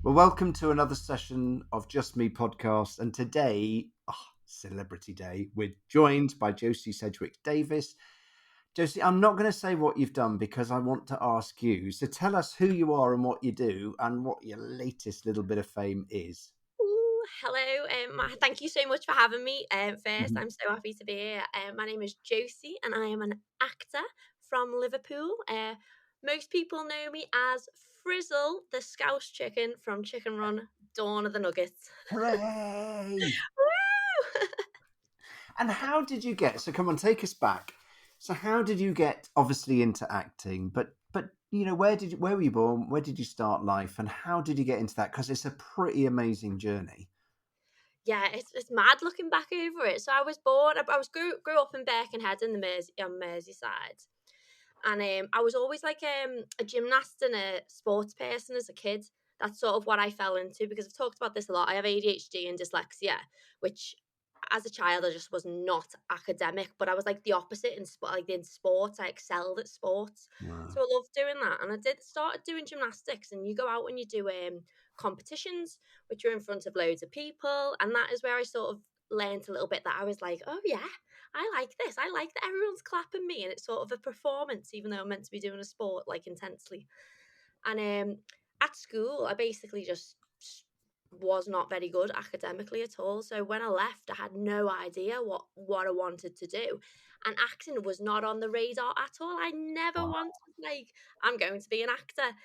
Well, welcome to another session of Just Me podcast. And today, Celebrity Day, we're joined by Josie Sedgwick-Davies. Josie, I'm not going to say what you've done because I want to ask you. So tell us who you are and what you do and what your latest little bit of fame is. Ooh, hello. Thank you so much for having me. First, Mhm. I'm so happy to be here. My name is Josie, and I am an actor from Liverpool. Most people know me as Frizzle, the Scouse chicken from Chicken Run, Dawn of the Nuggets. Hooray! Woo! And how did you get? So come on, take us back. So how did you get obviously into acting? But where were you born? Where did you start life? And how did you get into that? Because it's a pretty amazing journey. Yeah, it's mad looking back over it. So I was born. I was grew up in Birkenhead in the on Merseyside. And I was always like a gymnast and a sports person as a kid. That's sort of what I fell into because I've talked about this a lot. I have ADHD and dyslexia, which as a child I just was not academic, but I was like the opposite in like in sports. I excelled at sports, Wow. so I loved doing that. And I did started doing gymnastics, and you go out and you do competitions, which are in front of loads of people, and that is where I sort of learned a little bit that I was like, oh yeah, I like this. I like that everyone's clapping me, and it's sort of a performance, even though I'm meant to be doing a sport like intensely. And at school, I basically just was not very good academically at all. So when I left, I had no idea what I wanted to do, and acting was not on the radar at all. I never Wow. wanted like I'm going to be an actor.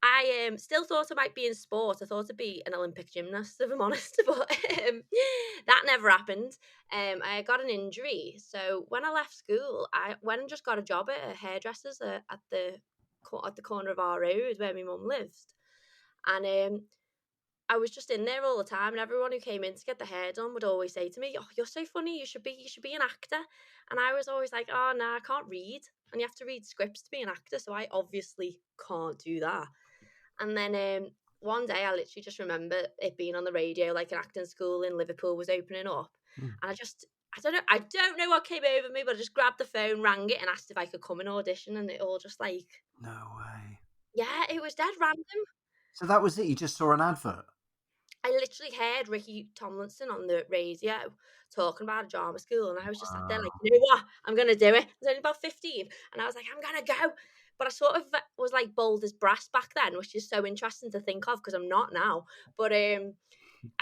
I still thought I might be in sport. I thought I'd be an Olympic gymnast, if I'm honest, but that never happened. I got an injury, so when I left school, I went and just got a job at a hairdresser's at the corner of our road where my mum lives, and I was just in there all the time, and everyone who came in to get the hair done would always say to me, "Oh, you're so funny. You should be an actor." And I was always like, "Oh, no, I can't read, and you have to read scripts to be an actor, so I obviously can't do that." And then one day, I literally just remember it being on the radio, like an acting school in Liverpool was opening up, Mm. and I don't know what came over me, but I just grabbed the phone, rang it, and asked if I could come and audition, and it all just like, No way. yeah, it was dead random. So that was it. You just saw an advert. I literally heard Ricky Tomlinson on the radio talking about a drama school, and I was just sat there Wow. like, you know what, I'm gonna do it. I was only about 15, and I was like, I'm gonna go. But I sort of was like bold as brass back then, which is so interesting to think of because I'm not now. But I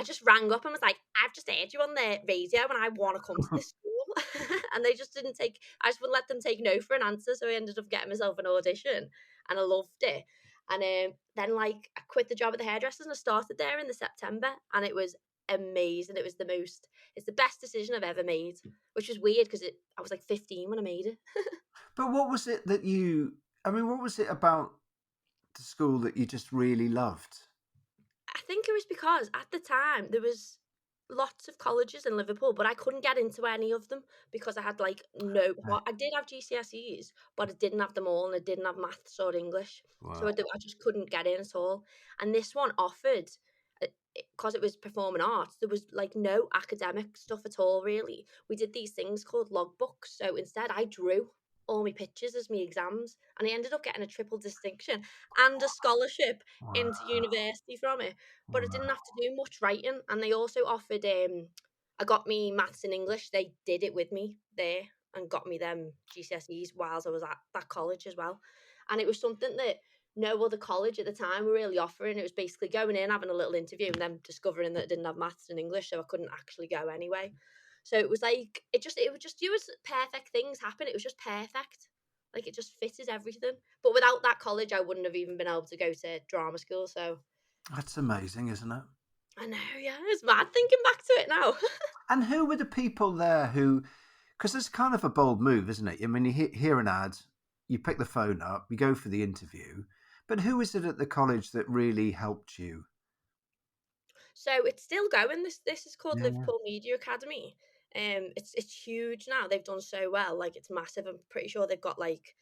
just rang up and was like, I've just heard you on the radio, and I want to come to this school. And they just didn't take. I just wouldn't let them take no for an answer, so I ended up getting myself an audition, and I loved it. And then, like, I quit the job at the hairdressers and I started there in the September, and it was amazing. It's the best decision I've ever made, which was weird because I was like 15 when I made it. But what was it that what was it about the school that you just really loved? I think it was because at the time there was lots of colleges in Liverpool, but I couldn't get into any of them because I had like no. Okay. Well, I did have GCSEs, but I didn't have them all, and I didn't have maths or English, so Wow. I just couldn't get in at all. And this one offered. Because it was performing arts, there was like no academic stuff at all, really. We did these things called logbooks. So instead, I drew all my pictures as my exams, and I ended up getting a triple distinction and a scholarship Wow. into university from it. But I didn't Wow. have to do much writing, and they also offered. I got me maths and English. They did it with me there and got me them GCSEs whilst I was at that college as well. And it was something that no other college at the time were really offering. It was basically going in, having a little interview, and then discovering that I didn't have maths and English, so I couldn't actually go anyway. So it was like it was perfect things happen. It was just perfect. Like it just fitted everything. But without that college, I wouldn't have even been able to go to drama school. So That's amazing, isn't it? I know, yeah, it's mad thinking back to it now. And who were the people there who? Because it's kind of a bold move, isn't it? I mean, you hear an ad, you pick the phone up, you go for the interview. But who is it at the college that really helped you? So it's still going. This is called Yeah. Liverpool Media Academy. It's huge now. They've done so well. Like it's massive. I'm pretty sure they've got like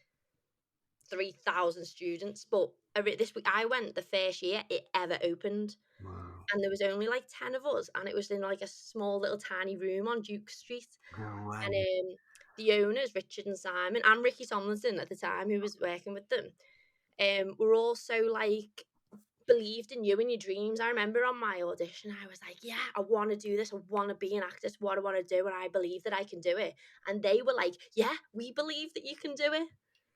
3,000 students. But this week I went the first year it ever opened, Wow. and there was only like 10 of us, and it was in like a small little tiny room on Duke Street. No And way. the owners, Richard and Simon, and Ricky Tomlinson at the time, who was working with them, were also like believed in you and your dreams. I remember on my audition, I was like, yeah, I want to do this. I want to be an actor. It's what I want to do. And I believe that I can do it. And they were like, yeah, we believe that you can do it.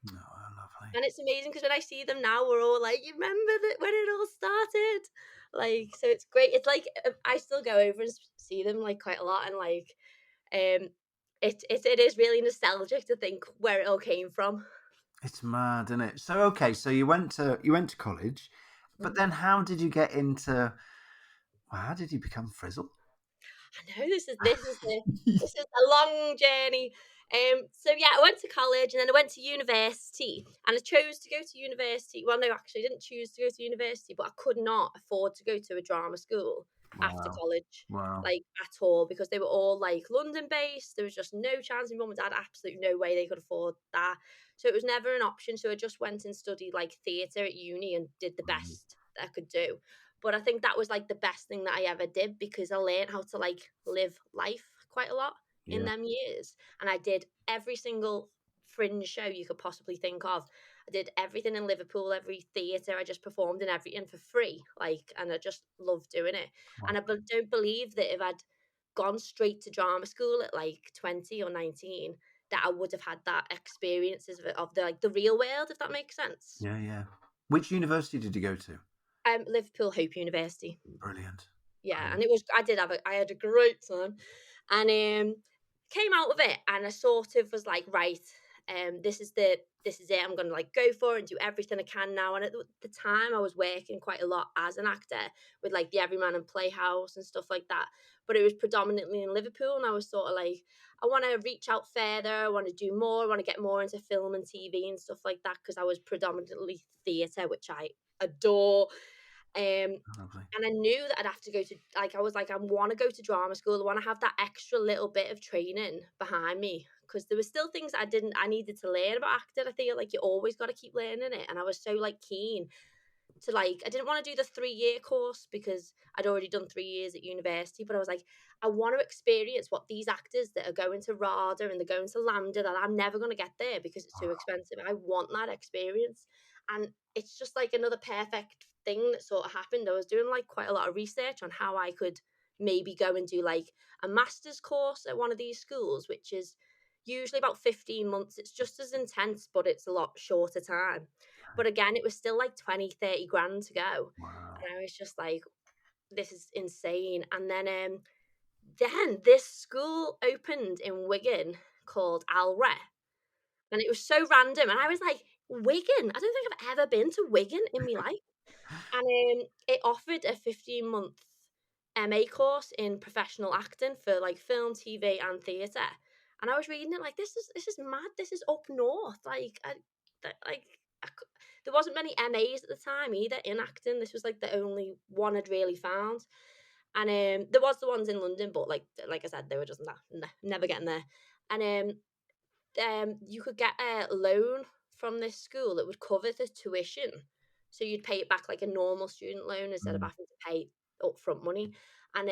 Oh, lovely. And it's amazing because when I see them now, we're all like, you remember that when it all started? Like, so it's great. It's like, I still go over and see them like quite a lot. And like, it is really nostalgic to think where it all came from. It's mad, isn't it? So okay, so you went to college, but Mhm. then how did you get into? Well, how did you become Frizzle? I know this is a long journey. So yeah, I went to college and then I went to university, and I chose to go to university. Well, no, actually, I didn't choose to go to university, but I could not afford to go to a drama school after Wow, college, wow, like at all, because they were all like London based. There was just no chance. My mum and dad absolutely no way they could afford that, so it was never an option. So I just went and studied like theatre at uni and did the brilliant. best that I could do. But I think that was like the best thing that I ever did because I learned how to like live life quite a lot in Yeah, them years. And I did every single fringe show you could possibly think of. I did everything in Liverpool, every theatre. I just performed in everything for free. Like, and I just loved doing it. wow. And I don't believe that if I'd gone straight to drama school at like 20 or 19, that I would have had that experiences of the like the real world, if that makes sense. Yeah, yeah. Which university did you go to? Liverpool Hope University. Brilliant, Yeah, and brilliant. it was I had a great time. And came out of it and I sort of was like, right, this is it. I'm gonna like go for it and do everything I can now. And at the time I was working quite a lot as an actor with like the Everyman and Playhouse and stuff like that. But it was predominantly in Liverpool and I was sort of like, I want to reach out further, I want to do more, I want to get more into film and TV and stuff like that because I was predominantly theatre, which I adore. Lovely. And I knew that I'd have to go to like I was like, I want to go to drama school. I want to have that extra little bit of training behind me because there were still things I needed to learn about acting. I think like you always got to keep learning it, and I was so like keen to like I didn't want to do the 3 year course because I'd already done 3 years at university, but I was like, I want to experience what these actors that are going to RADA and they're going to Lambda that I'm never going to get there because it's too expensive. I want that experience. And it's just like another perfect thing that sort of happened. I was doing like quite a lot of research on how I could maybe go and do like a master's course at one of these schools, which is usually about 15 months. It's just as intense, but it's a lot shorter time. But again, it was still like 20, 30 grand to go. Wow. And I was just like, this is insane. And then this school opened in Wigan called Alre. And it was so random. And I was like, Wigan? I don't think I've ever been to Wigan in my life. And it offered a 15-month MA course in professional acting for like film, TV, and theatre. And I was reading it like this is mad. This is up north. There wasn't many MAs at the time either in acting. This was like the only one I'd really found. And there was the ones in London, but like I said, they were just never getting there. And you could get a loan from this school that would cover the tuition. So you'd pay it back like a normal student loan instead of Mm. having to pay upfront money. And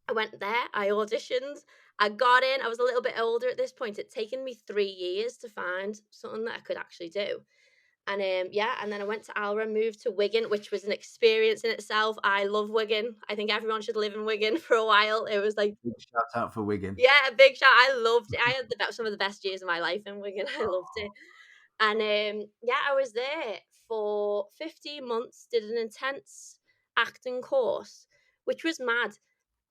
I went there, I auditioned, I got in. I was a little bit older at this point. It'd taken me 3 years to find something that I could actually do. And yeah, and then I went to Alra, moved to Wigan, which was an experience in itself. I love Wigan. I think everyone should live in Wigan for a while. It was like, Big shout out for Wigan. yeah, a big shout. I loved it. I had some of the best years of my life in Wigan. I loved it. And yeah, I was there for 15 months, did an intense acting course, which was mad.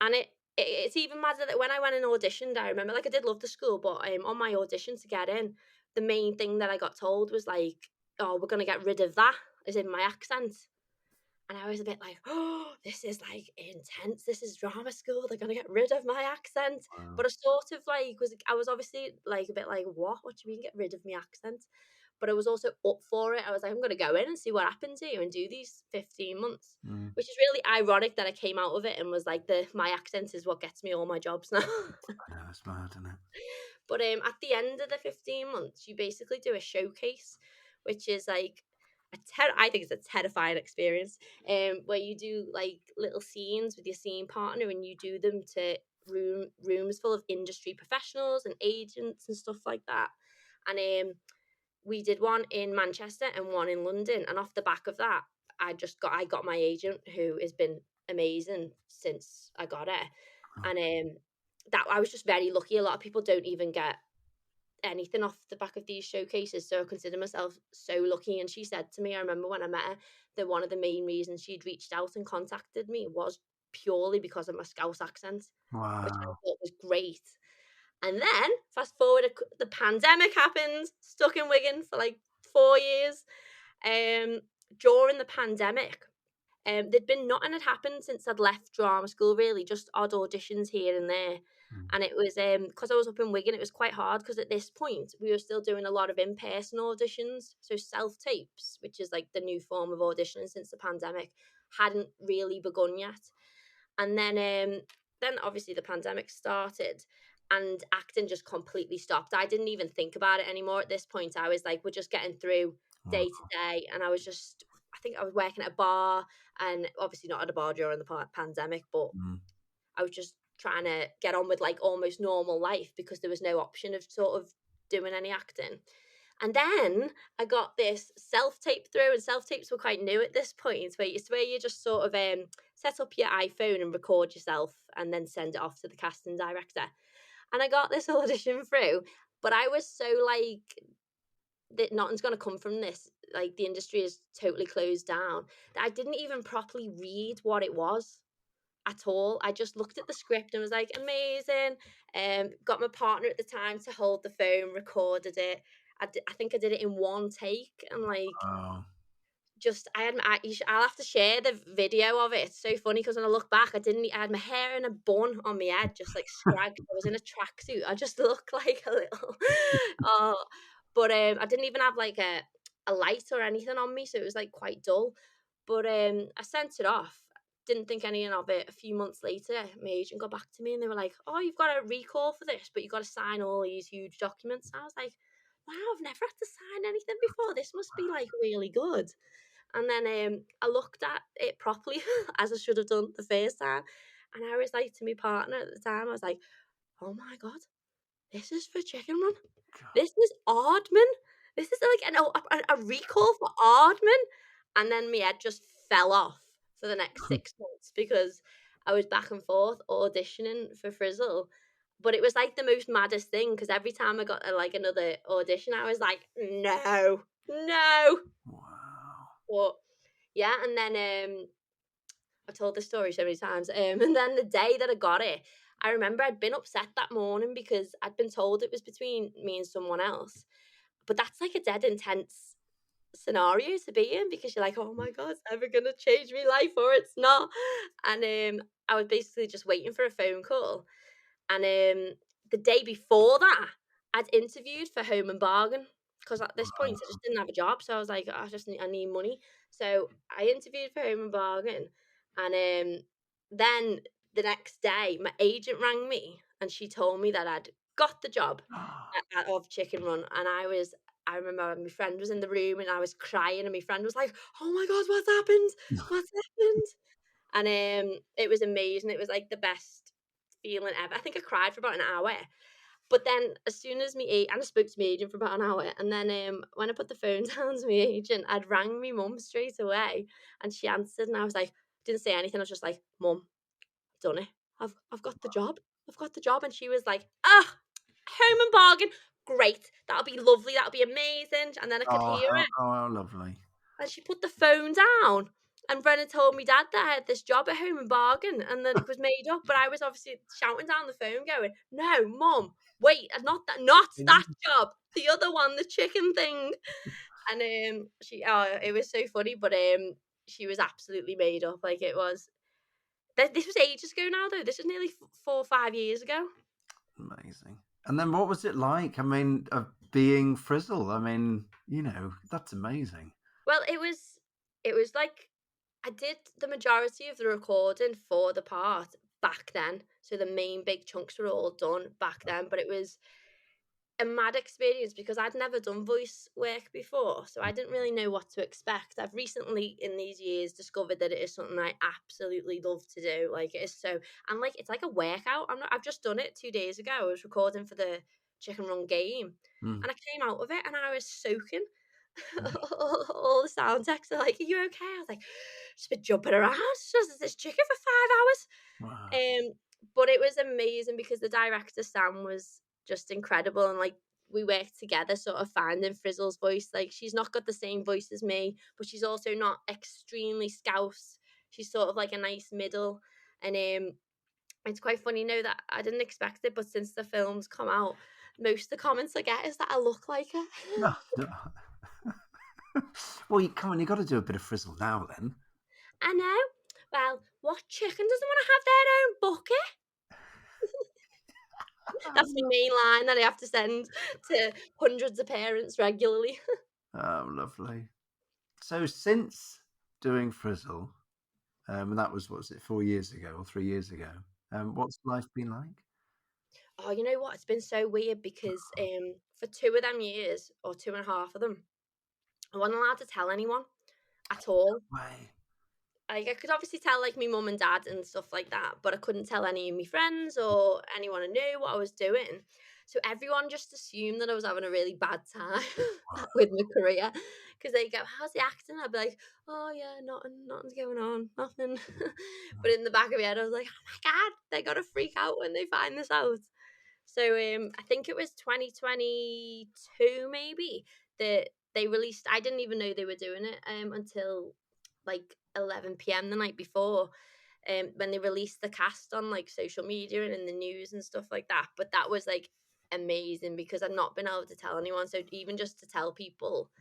And it's even madder that when I went and auditioned, I remember like I did love the school, but on my audition to get in, the main thing that I got told was like, oh, we're gonna get rid of that, as in my accent. And I was a bit like, oh, this is like intense. This is drama school. They're gonna get rid of my accent. Wow. But I sort of like I was obviously like a bit like, what? What do you mean get rid of my accent? But I was also up for it. I was like, I'm gonna go in and see what happens here and do these 15 months. Mm. Which is really ironic that I came out of it and was like my accent is what gets me all my jobs now. I know, it's mad, isn't it? But at the end of the 15 months, you basically do a showcase, which is like I think it's a terrifying experience. Where you do like little scenes with your scene partner, and you do them to rooms full of industry professionals and agents and stuff like that. And we did one in Manchester and one in London, and off the back of that, I got my agent, who has been amazing since I got it. And that I was just very lucky. A lot of people don't even get anything off the back of these showcases, so I consider myself so lucky. And she said to me, I remember when I met her, that one of the main reasons she'd reached out and contacted me was purely because of my Scouse accent, which I Wow. thought was great. And then fast forward, the pandemic happened. Stuck in Wigan for like 4 years. During the pandemic, there'd been nothing had happened since I'd left drama school, really, just odd auditions here and there. Mm. And it was because I was up in Wigan, it was quite hard because at this point we were still doing a lot of in-person auditions. So self-tapes, which is like the new form of auditioning since the pandemic, hadn't really begun yet. And then obviously the pandemic started and acting just completely stopped. I didn't even think about it anymore at this point. I was like, we're just getting through Wow. day to day. And I think I was working at a bar, and obviously not at a bar during the pandemic, but Mm. I was just trying to get on with like almost normal life because there was no option of sort of doing any acting. And then I got this self tape through, and self tapes were quite new at this point, where you just sort of set up your iPhone and record yourself and then send it off to the casting director. And I got this audition through, but I was so like, that nothing's going to come from this. Like, the industry is totally closed down, that I didn't even properly read what it was at all. I just looked at the script and was like, amazing. Got my partner at the time to hold the phone, recorded it. I think I did it in one take, and like, Wow. just I'll have to share the video of it. It's so funny because when I look back, I had my hair in a bun on my head, just like scragged. I was in a tracksuit. I just look like a little oh, but I didn't even have like a light or anything on me, so it was like quite dull. But I sent it off. Didn't think anything of it. A few months later, my agent got back to me and they were like, "Oh, you've got a recall for this, but you've got to sign all these huge documents." And I was like, "Wow, I've never had to sign anything before. This must be like really good." And then I looked at it properly, as I should have done the first time. And I was like to my partner at the time, I was like, "Oh my God, this is for Chicken Run. This is Ardman. This is like a recall for Ardman." And then my head just fell off for the next 6 months because I was back and forth auditioning for Frizzle. But it was like the most maddest thing because every time I got like another audition, I was like, no, no. Wow. But yeah, and then I've told this story so many times. And then the day that I got it, I remember I'd been upset that morning because I'd been told it was between me and someone else. But that's like a dead intense scenario to be in because you're like, oh my God, it's ever gonna change my life or it's not. And I was basically just waiting for a phone call. And the day before that, I'd interviewed for Home and Bargain because at this point I just didn't have a job. So I was like, I need money. So I interviewed for Home and Bargain, and then the next day, my agent rang me and she told me that I'd got the job of Chicken Run, and I remember my friend was in the room and I was crying, and my friend was like, "Oh my God, what's happened? What's happened?" And it was amazing. It was like the best feeling ever. I think I cried for about an hour. But then as soon as and I spoke to my agent for about an hour, and then when I put the phone down to my agent, I'd rang my mum straight away, and she answered, and I was like, didn't say anything. I was just like, "Mum, I've done it. I've got the job. I've got the job." And she was like, "Ah, Home and Bargain, great. That'll be lovely. That'll be amazing." And then I could Oh, hear her. how lovely. And she put the phone down. And Brennan told me dad that I had this job at Home and Bargain and that it was made up. But I was obviously shouting down the phone, going, "No, Mum, wait, not that job. The other one, the chicken thing." And it was so funny, but she was absolutely made up. Like, it was. This was ages ago now, though. This was nearly 4 or 5 years ago. Amazing. And then what was it like? I mean, of being Frizzle? I mean, that's amazing. Well, it was like I did the majority of the recording for the part back then. So the main big chunks were all done back then, but it was a mad experience because I'd never done voice work before, so I didn't really know what to expect. I've recently, in these years, discovered that it is something I absolutely love to do. Like, it is so, and like, it's like a workout. I've just done it 2 days ago. I was recording for the Chicken Run game, Mm. and I came out of it and I was soaking. Mm. All the sound techs are like, "Are you okay?" I was like, "Just been jumping around, just this chicken for 5 hours." Wow. Um, but it was amazing because the director Sam was just incredible, and like we worked together, sort of finding Frizzle's voice. Like she's not got the same voice as me, but she's also not extremely scouse. She's sort of like a nice middle, and it's quite funny now that I didn't expect it, but since the film's come out, most of the comments I get is that I look like her. No, no. Well, come on, you got to do a bit of Frizzle now then. I know. Well, what chicken doesn't want to have their own bucket? That's the main line that I have to send to hundreds of parents regularly. Oh, lovely. So since doing Frizzle, and that was, what was it, 4 years ago or 3 years ago? What's life been like? Oh, you know what? It's been so weird because for 2 of them years, or 2.5 of them, I wasn't allowed to tell anyone at all. Way. Like I could obviously tell like my mum and dad and stuff like that, but I couldn't tell any of my friends or anyone who knew what I was doing. So everyone just assumed that I was having a really bad time with my career because they go, "How's the acting?" I'd be like, "Oh yeah, nothing's going on, nothing." But in the back of my head, I was like, "Oh my god, they're gonna freak out when they find this out." So I think it was 2022 maybe that they released. I didn't even know they were doing it until like 11 p.m. the night before, when they released the cast on like social media and in the news and stuff like that. But that was like amazing because I'd not been able to tell anyone. So even just to tell people,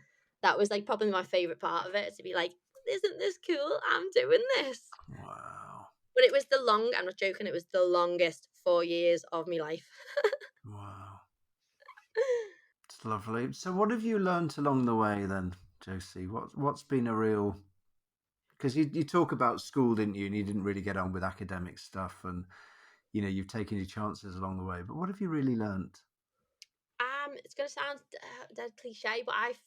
that was like probably my favorite part of it, to be like, "Isn't this cool? I'm doing this." Wow. But it was I'm not joking, it was the longest 4 years of my life. Wow. It's lovely. So what have you learnt along the way then, Josie? What's been a real, because you talk about school, didn't you? And you didn't really get on with academic stuff, and you've taken your chances along the way. But what have you really learnt? It's gonna sound dead cliche, but I've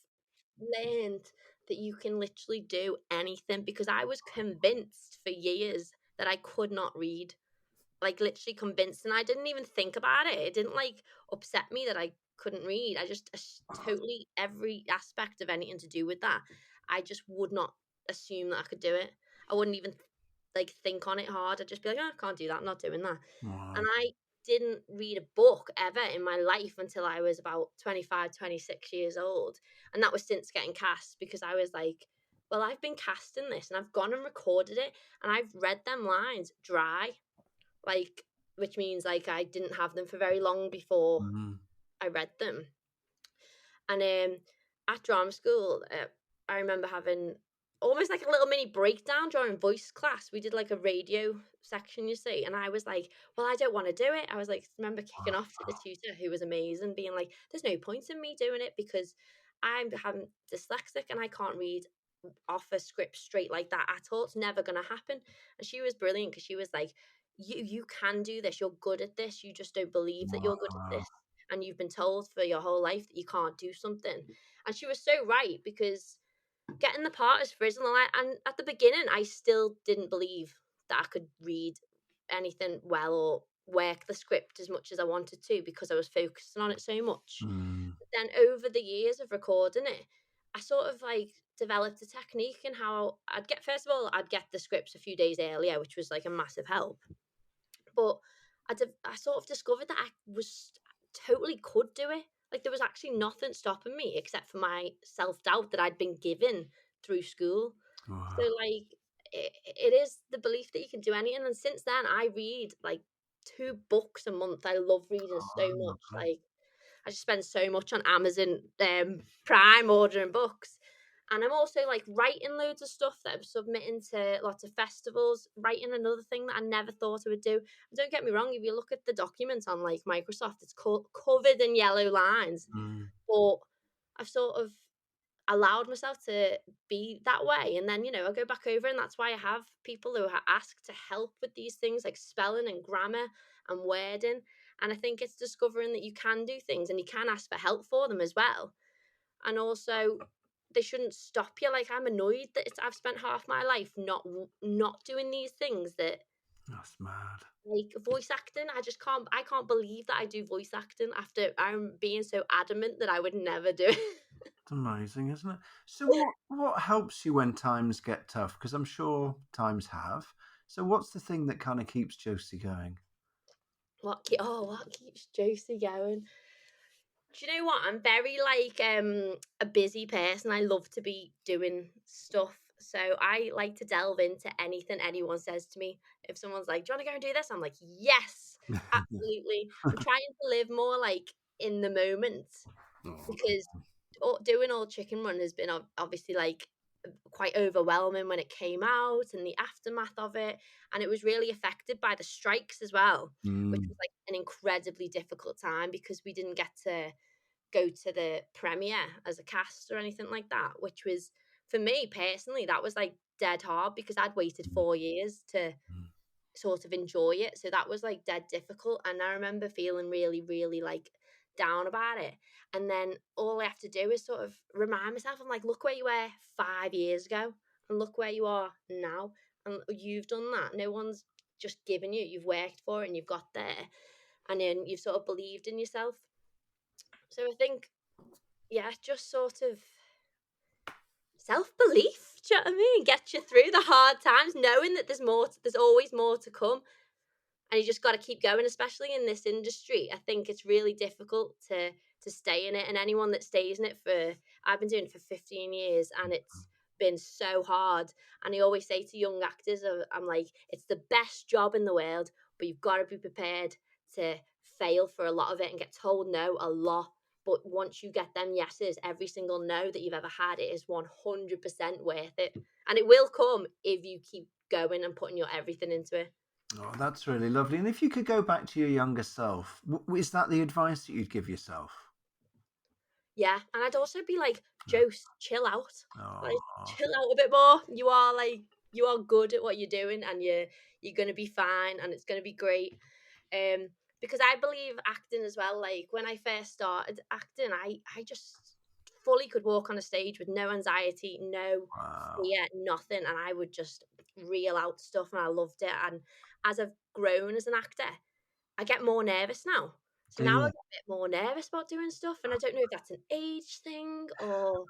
learned that you can literally do anything because I was convinced for years that I could not read, like literally convinced, and I didn't even think about it. It didn't like upset me that I couldn't read. I just totally every aspect of anything to do with that, I just would not assume that I could do it. I wouldn't even like think on it hard. I'd just be like, "Oh, I can't do that. I'm not doing that." And Wow. I didn't read a book ever in my life until I was about 25, 26 years old. And that was since getting cast because I was like, well, I've been cast in this and I've gone and recorded it and I've read them lines dry, like, which means like I didn't have them for very long before Mm. I read them. And at drama school, I remember having almost like a little mini breakdown during voice class. We did like a radio section, you see, and I was like, "Well, I don't want to do it." I was like, remember kicking off to the tutor, who was amazing, being like, "There's no point in me doing it because I'm dyslexic and I can't read off a script straight like that at all. It's never going to happen." And she was brilliant because she was like, "You can do this. You're good at this. You just don't believe that you're good at Wow. this." And you've been told for your whole life that you can't do something. And she was so right because getting the part as Frizzle, and at the beginning, I still didn't believe that I could read anything well or work the script as much as I wanted to because I was focusing on it so much. Mm. But then over the years of recording it, I sort of like developed a technique in how first of all, I'd get the scripts a few days earlier, which was like a massive help. But I sort of discovered that I was totally could do it. Like there was actually nothing stopping me except for my self doubt that I'd been given through school. So Wow. like it is the belief that you can do anything. And since then, I read like 2 books a month. I love reading so Oh, much. lovely. Like I just spend so much on Amazon Prime ordering books. And I'm also like writing loads of stuff that I'm submitting to lots of festivals, writing another thing that I never thought I would do. And don't get me wrong, if you look at the documents on like Microsoft, it's covered in yellow lines. Mm. But I've sort of allowed myself to be that way. And then, I go back over, and that's why I have people who ask to help with these things like spelling and grammar and wording. And I think it's discovering that you can do things and you can ask for help for them as well. And also, they shouldn't stop you. Like I'm annoyed that I've spent half my life not doing these things that That's mad. Like voice acting, I can't believe that I do voice acting after I'm being so adamant that I would never do it. It's amazing, isn't it? So what helps you when times get tough? Because I'm sure times have. So what's the thing that kind of keeps Josie going? What keeps Josie going? Do you know what? I'm very like a busy person. I love to be doing stuff. So I like to delve into anything anyone says to me. If someone's like, "Do you want to go and do this?" I'm like, "Yes, absolutely." I'm trying to live more like in the moment Oh, because doing all chicken run has been obviously like quite overwhelming when it came out and the aftermath of it, and it was really affected by the strikes as well, which mm, was like an incredibly difficult time because we didn't get to go to the premiere as a cast or anything like that, which was, for me personally, that was like dead hard because I'd waited mm, 4 years to mm. sort of enjoy it. So that was like dead difficult. And I remember feeling really, really like down about it. And then all I have to do is sort of remind myself, I'm like, look where you were 5 years ago and look where you are now. And you've done that. No one's just given you, you've worked for it and you've got there. And then you've sort of believed in yourself. So I think, yeah, just sort of self belief. Do you know what I mean? Get you through the hard times, knowing that there's more. There's always more to come, and you just got to keep going. Especially in this industry, I think it's really difficult to stay in it. And anyone that stays in it for, I've been doing it for 15 years, and it's been so hard. And I always say to young actors, I'm like, it's the best job in the world, but you've got to be prepared to fail for a lot of it and get told no a lot. But once you get them yeses, every single no that you've ever had, it is 100% worth it. And it will come if you keep going and putting your everything into it. Oh, that's really lovely. And if you could go back to your younger self, is that the advice that you'd give yourself? Yeah, and I'd also be like, Jose, chill out. Like, Oh, chill out a bit more. You are good at what you're doing, and you're gonna be fine, and it's gonna be great. Because I believe acting as well. Like when I first started acting, I just fully could walk on a stage with no anxiety, no wow. fear, nothing, and I would just reel out stuff, and I loved it. And as I've grown as an actor, I get more nervous now. So Do now I you? get a bit more nervous about doing stuff, and I don't know if that's an age thing or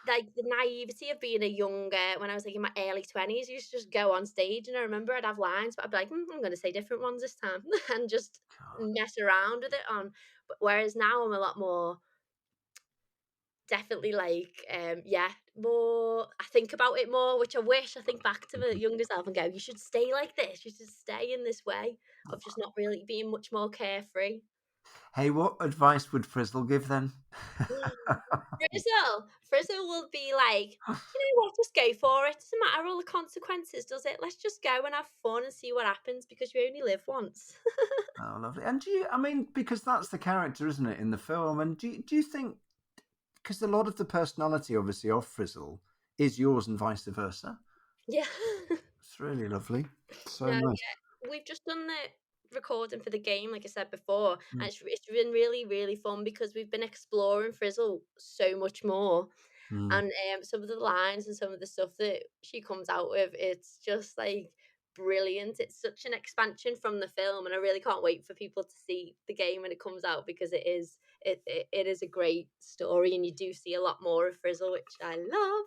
like the naivety of being a younger. When I was like in my early 20s, I used to just go on stage, and I remember I'd have lines, but I'd be like, I'm going to say different ones this time, and just God. mess around with it. On, but whereas now I'm a lot more definitely like, yeah, more. I think about it more, which I wish. I think back to the younger self and go, you should stay like this. You should stay in this way of just not really being much more carefree. Hey, what advice would Frizzle give then? Frizzle will be like, you know what, just go for it. Doesn't matter all the consequences, does it? Let's just go and have fun and see what happens because you only live once. Oh, lovely. And do you, I mean, because that's the character, isn't it, in the film? And do you think, because a lot of the personality, obviously, of Frizzle is yours and vice versa? Yeah. It's really lovely. So No, nice. yeah. We've just done the recording for the game, like I said before, and Mm, it's been really, really fun because we've been exploring Frizzle so much more. mm. And some of the lines and some of the stuff that she comes out with, it's just like brilliant. It's such an expansion from the film, and I really can't wait for people to see the game when it comes out because it is a great story, and you do see a lot more of Frizzle, which I love.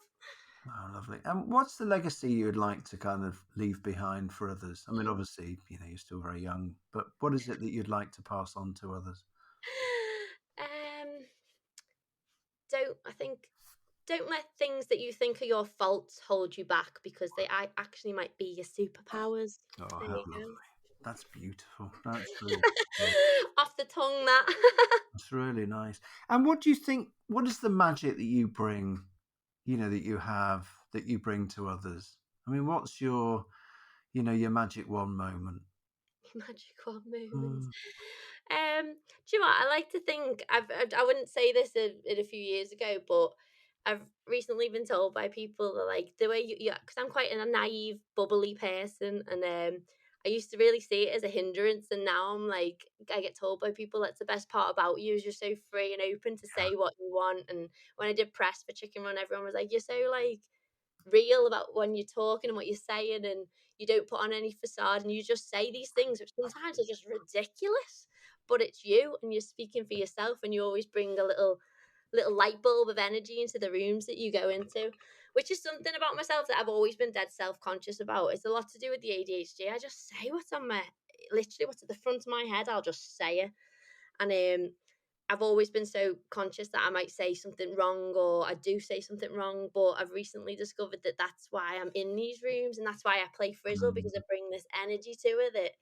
Oh, lovely. And what's the legacy you'd like to kind of leave behind for others? I mean, obviously, you're still very young, but what is it that you'd like to pass on to others? um, don't I think don't let things that you think are your faults hold you back because actually might be your superpowers. Oh, There how you lovely. go. That's beautiful. That's really, Off the tongue, that. that's really nice. And what do you think? What is the magic that you bring? That you have that you bring to others. I mean, what's your magic one moment? Magical moments. Mm, Do you know what? I like to think I wouldn't say this in a few years ago, but I've recently been told by people that like the way you, because I'm quite a naive, bubbly person, and I used to really see it as a hindrance, and now I'm like, I get told by people that's the best part about you is you're so free and open to say what you want. And when I did press for Chicken Run, everyone was like, you're so like real about when you're talking and what you're saying, and you don't put on any facade, and you just say these things which sometimes are just ridiculous, but it's you and you're speaking for yourself, and you always bring a little light bulb of energy into the rooms that you go into, which is something about myself that I've always been dead self-conscious about. It's a lot to do with the ADHD. I just say what's on my literally what's at the front of my head, I'll just say it. And I've always been so conscious that I might say something wrong, or I do say something wrong, but I've recently discovered that that's why I'm in these rooms, and that's why I play Frizzle, because I Mm. bring this energy to her that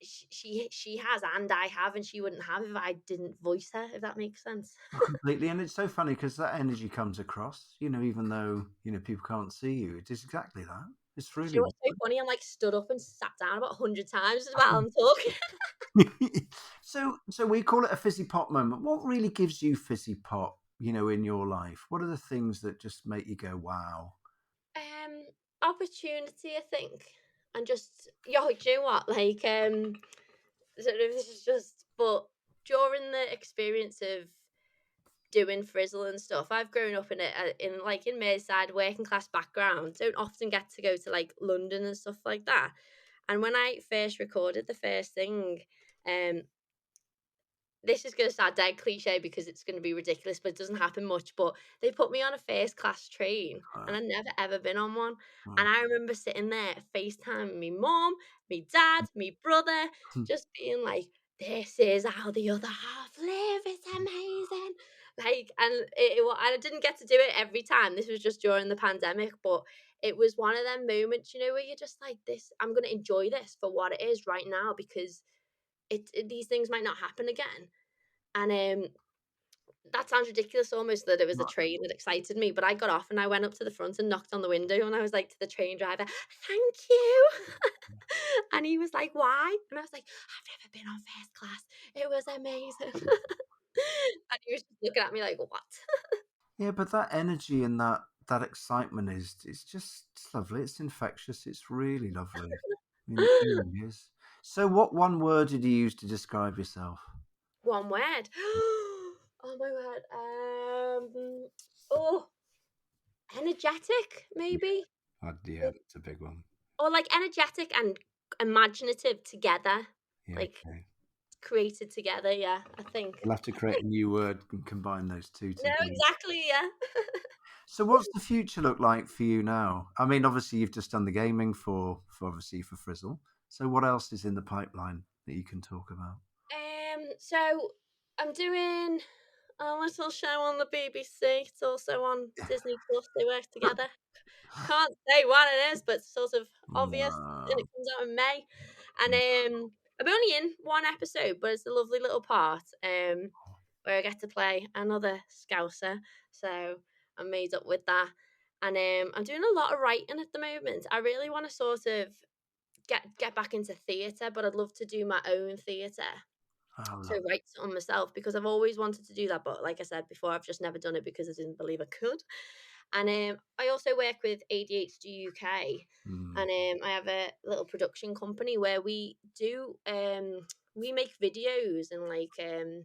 she has and I have, and she wouldn't have if I didn't voice her, if that makes sense. Completely, and it's so funny because that energy comes across, even though people can't see you. It is exactly that. It's Do you really know what's so funny? I'm like stood up and sat down about 100 times while I'm talking. so we call it a fizzy pop moment. What really gives you fizzy pop, in your life? What are the things that just make you go, wow? um, Opportunity, I think, and just do you know what? Like, I don't know if this is just, but during the experience of doing Frizzle and stuff, I've grown up in Merseyside, working class background. Don't often get to go to like London and stuff like that. And when I first recorded the first thing, um, this is going to sound dead cliche because it's going to be ridiculous, but it doesn't happen much. But they put me on a first class train, Uh, and I'd never ever been on one. And wow. I remember sitting there FaceTime me mom, me dad, me brother, just being like, "This is how the other half live. It's amazing." Like, and and I didn't get to do it every time. This was just during the pandemic, but it was one of them moments, where you're just like, "This, I'm going to enjoy this for what it is right now," because these things might not happen again. And that sounds ridiculous almost, that it was a train that excited me, but I got off and I went up to the front and knocked on the window, and I was like to the train driver, "Thank you." And he was like, "Why?" And I was like, "I've never been on first class. It was amazing." And he was just looking at me like, "What?" Yeah, but that energy and that excitement is just it's lovely. It's infectious. It's really lovely. I mean, it really is. So, what one word did you use to describe yourself? One word. Oh my word. Oh, energetic, maybe? Yeah, that's a big one. Or like energetic and imaginative together. Yeah, Like okay. created together, yeah, I think. We'll have to create a new word and combine those two No, together. exactly, yeah. So, what's the future look like for you now? I mean, obviously, you've just done the gaming for Frizzle. So, what else is in the pipeline that you can talk about? So I'm doing a little show on the BBC. It's also on Disney Plus. They work together. Can't say what it is, but it's sort of obvious. And it Wow. comes out in May. And I'm only in one episode, but it's a lovely little part. Where I get to play another Scouser. So I'm made up with that. And I'm doing a lot of writing at the moment. I really want to sort of get back into theatre, but I'd love to do my own theatre. Oh, So love. write on myself, because I've always wanted to do that, but like I said before, I've just never done it because I didn't believe I could. And I also work with ADHD UK, Mm, and I have a little production company where we make videos and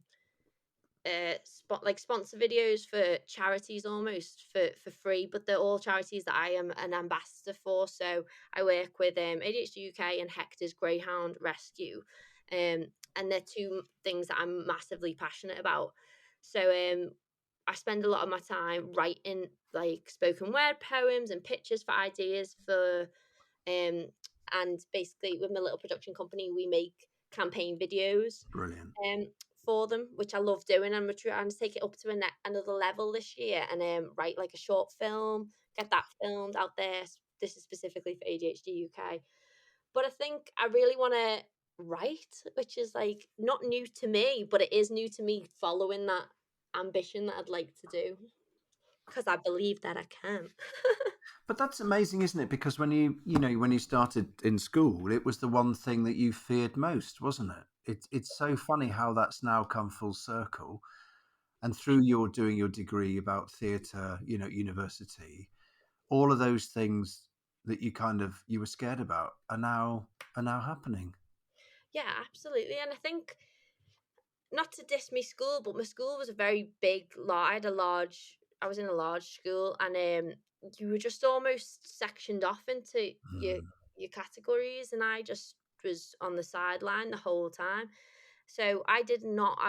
sponsor videos for charities, almost for free, but they're all charities that I am an ambassador for. So I work with ADHD UK and Hector's Greyhound Rescue, and they're two things that I'm massively passionate about. So I spend a lot of my time writing like spoken word poems and pictures for ideas for um and basically with my little production company we make campaign videos brilliant. um, for them, which I love doing. And we're trying to take it up to another level this year, and write like a short film, get that filmed out there. This is specifically for ADHD UK. But I think I really want to write, which is like not new to me, but it is new to me following that ambition that I'd like to do, because I believe that I can. But that's amazing, isn't it? Because when you started in school, it was the one thing that you feared most, wasn't it? It's so funny how that's now come full circle. And through your doing your degree about theatre, at university, all of those things that you were scared about are now happening. Yeah, absolutely. And I think, not to diss my school, but my school was a very big, I was in a large school, and you were just almost sectioned off into Mm, your categories, and I just was on the sideline the whole time. So I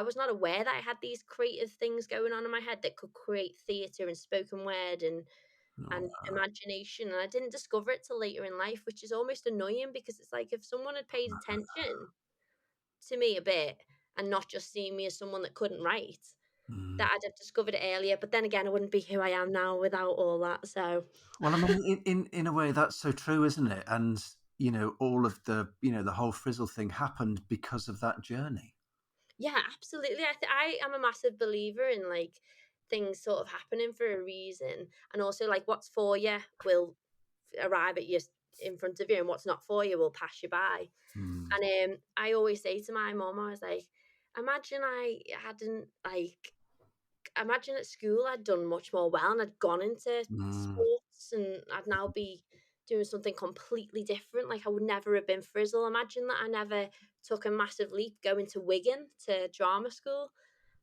was not aware that I had these creative things going on in my head that could create theatre and spoken word and oh, imagination. And I didn't discover it till later in life, which is almost annoying because it's like if someone had paid attention to me a bit and not just seen me as someone that couldn't write, mm. that I'd have discovered it earlier. But then again, I wouldn't be who I am now without all that. So Well, I mean, in a way, that's so true, isn't it? And all of the whole Frizzle thing happened because of that journey. yeah, absolutely. I am a massive believer in like things sort of happening for a reason, and also like what's for you will arrive at you in front of you, and what's not for you will pass you by. Mm, And I always say to my mom, I was like, imagine imagine at school I'd done much more well and I'd gone into mm, sports and I'd now be doing something completely different. Like I would never have been Frizzle. Imagine that I never took a massive leap going to Wigan to drama school.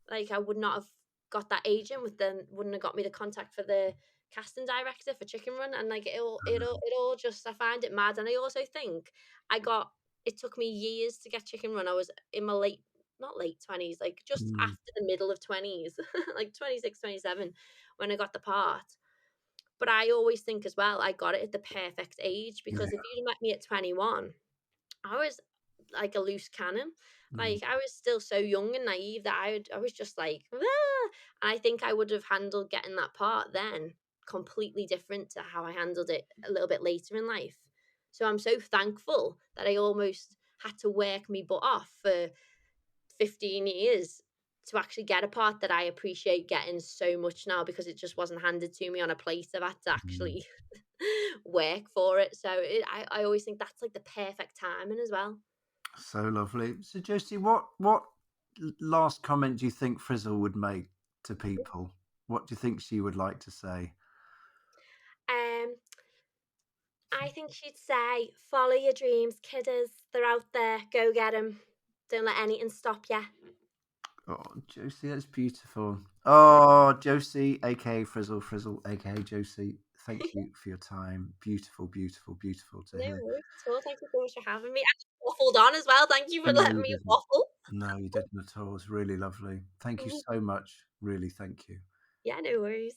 Like I would not have got that agent with them, wouldn't have got me the contact for the casting director for Chicken Run. And like it all just, I find it mad. And I also think I got it took me years to get Chicken Run. I was in my not late 20s, like just mm, after the middle of 20s, like 26, 27, when I got the part. But I always think as well, I got it at the perfect age yeah. because if you'd met me at 21, I was like a loose cannon. Mm, Like I was still so young and naive that I was just like, ah! And I think I would have handled getting that part then completely different to how I handled it a little bit later in life. So I'm so thankful that I almost had to work me butt off for 15 years to actually get a part that I appreciate getting so much now because it just wasn't handed to me on a plate. I've had to mm. actually work for it. So I always think that's like the perfect timing as well. So lovely. So, Josie, what last comment do you think Frizzle would make to people? What do you think she would like to say? Um, I think she'd say, follow your dreams, kiddos. They're out there. Go get them. Don't let anything stop you. Oh, Josie, that's beautiful. Oh, Josie, aka Frizzle, Frizzle, aka Josie. Thank you for your time. Beautiful, beautiful, beautiful to No hear. worries at all. Thank you so much for having me. I waffled on as well. Thank you for No, letting you me didn't. waffle. No, you didn't at all. It's really lovely. Thank you so much. Really, thank you. Yeah, no worries.